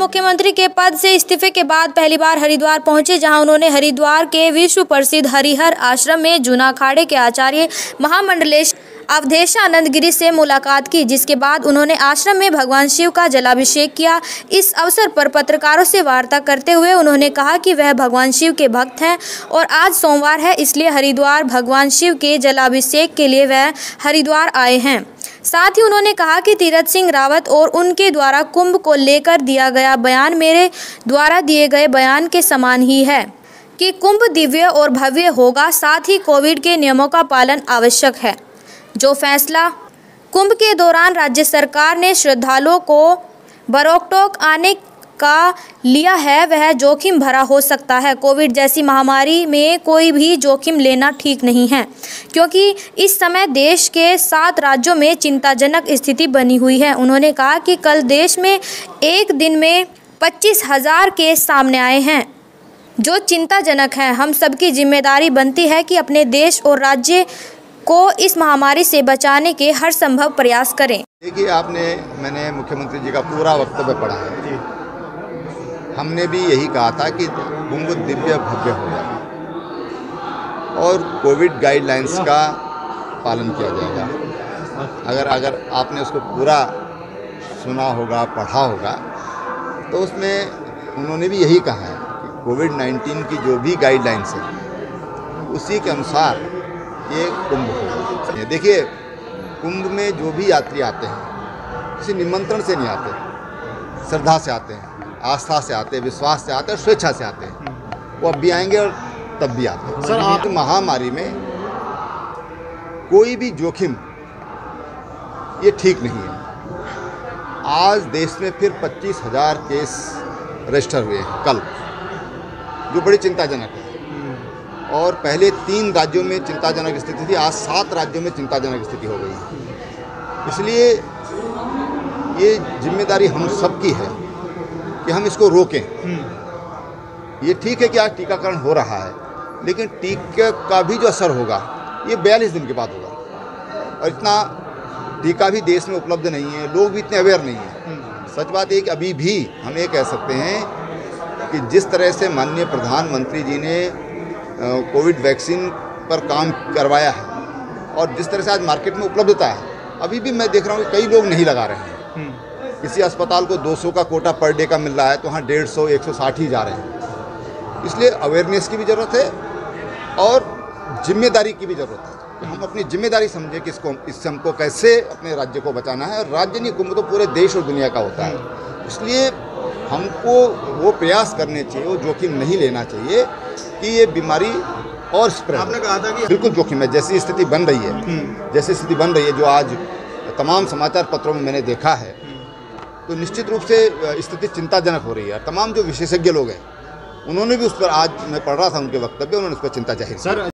मुख्यमंत्री के पद से इस्तीफे के बाद पहली बार हरिद्वार पहुंचे, जहां उन्होंने हरिद्वार के विश्व प्रसिद्ध हरिहर आश्रम में जूना अखाड़े के आचार्य महामंडलेश अवधेशानंद गिरी से मुलाकात की, जिसके बाद उन्होंने आश्रम में भगवान शिव का जलाभिषेक किया। इस अवसर पर पत्रकारों से वार्ता करते हुए उन्होंने कहा कि वह भगवान शिव के भक्त हैं और आज सोमवार है, इसलिए हरिद्वार भगवान शिव के जलाभिषेक के लिए वह हरिद्वार आए हैं। साथ ही उन्होंने कहा कि तीरथ सिंह रावत और उनके द्वारा कुंभ को लेकर दिया गया बयान मेरे द्वारा दिए गए बयान के समान ही है कि कुंभ दिव्य और भव्य होगा। साथ ही कोविड के नियमों का पालन आवश्यक है। जो फैसला कुंभ के दौरान राज्य सरकार ने श्रद्धालुओं को बरोकटोक आने का लिया है, वह जोखिम भरा हो सकता है। कोविड जैसी महामारी में कोई भी जोखिम लेना ठीक नहीं है, क्योंकि इस समय देश के 7 राज्यों में चिंताजनक स्थिति बनी हुई है। उन्होंने कहा कि कल देश में एक दिन में 25,000 केस सामने आए हैं, जो चिंताजनक है। हम सबकी जिम्मेदारी बनती है कि अपने देश और राज्य को इस महामारी से बचाने के हर संभव प्रयास करें। देखिए, मैंने मुख्यमंत्री जी का पूरा वक्तव्य पढ़ा है। हमने भी यही कहा था कि कुंभ दिव्य भव्य हो जाए और कोविड गाइडलाइंस का पालन किया जाएगा। अगर आपने उसको पूरा सुना होगा, पढ़ा होगा, तो उसमें उन्होंने भी यही कहा है कि कोविड-19 की जो भी गाइडलाइंस है उसी के अनुसार ये कुंभ हो। देखिए, कुंभ में जो भी यात्री आते हैं किसी निमंत्रण से नहीं आते, श्रद्धा से आते हैं, आस्था से आते हैं, विश्वास से आते हैं, स्वेच्छा से आते हैं। वो अब भी आएंगे और तब भी आते हैं। सर, आप महामारी में कोई भी जोखिम ये ठीक नहीं है। आज देश में फिर 25,000 केस रजिस्टर हुए हैं कल, जो बड़ी चिंताजनक है। और पहले 3 राज्यों में चिंताजनक स्थिति थी, आज 7 राज्यों में चिंताजनक स्थिति हो गई है। इसलिए ये जिम्मेदारी हम सबकी है कि हम इसको रोकें। ये ठीक है कि आज टीकाकरण हो रहा है, लेकिन टीके का भी जो असर होगा ये 42 दिन के बाद होगा, और इतना टीका भी देश में उपलब्ध नहीं है, लोग भी इतने अवेयर नहीं हैं। सच बात है कि अभी भी हम ये कह सकते हैं कि जिस तरह से माननीय प्रधानमंत्री जी ने कोविड वैक्सीन पर काम करवाया है और जिस तरह से आज मार्केट में उपलब्धता है, अभी भी मैं देख रहा हूँ कि कई लोग नहीं लगा रहे हैं। किसी अस्पताल को 200 का कोटा पर डे का मिल रहा है, तो वहाँ 150, 160 ही जा रहे हैं। इसलिए अवेयरनेस की भी ज़रूरत है और जिम्मेदारी की भी ज़रूरत है कि हम अपनी जिम्मेदारी समझें कि इससे हमको कैसे अपने राज्य को बचाना है। और राज्य नहीं, कुंभ तो पूरे देश और दुनिया का होता है। इसलिए हमको वो प्रयास करने चाहिए, वो जोखिम नहीं लेना चाहिए कि ये बीमारी और स्प्रेड। आपने कहा था कि बिल्कुल जोखिम है। जैसी स्थिति बन रही है, जो आज तमाम समाचार पत्रों में मैंने देखा है, तो निश्चित रूप से स्थिति चिंताजनक हो रही है। तमाम जो विशेषज्ञ लोग हैं उन्होंने भी उस पर, आज मैं पढ़ रहा था उनके वक्तव्य, उन्होंने उस पर चिंता जाहिर की।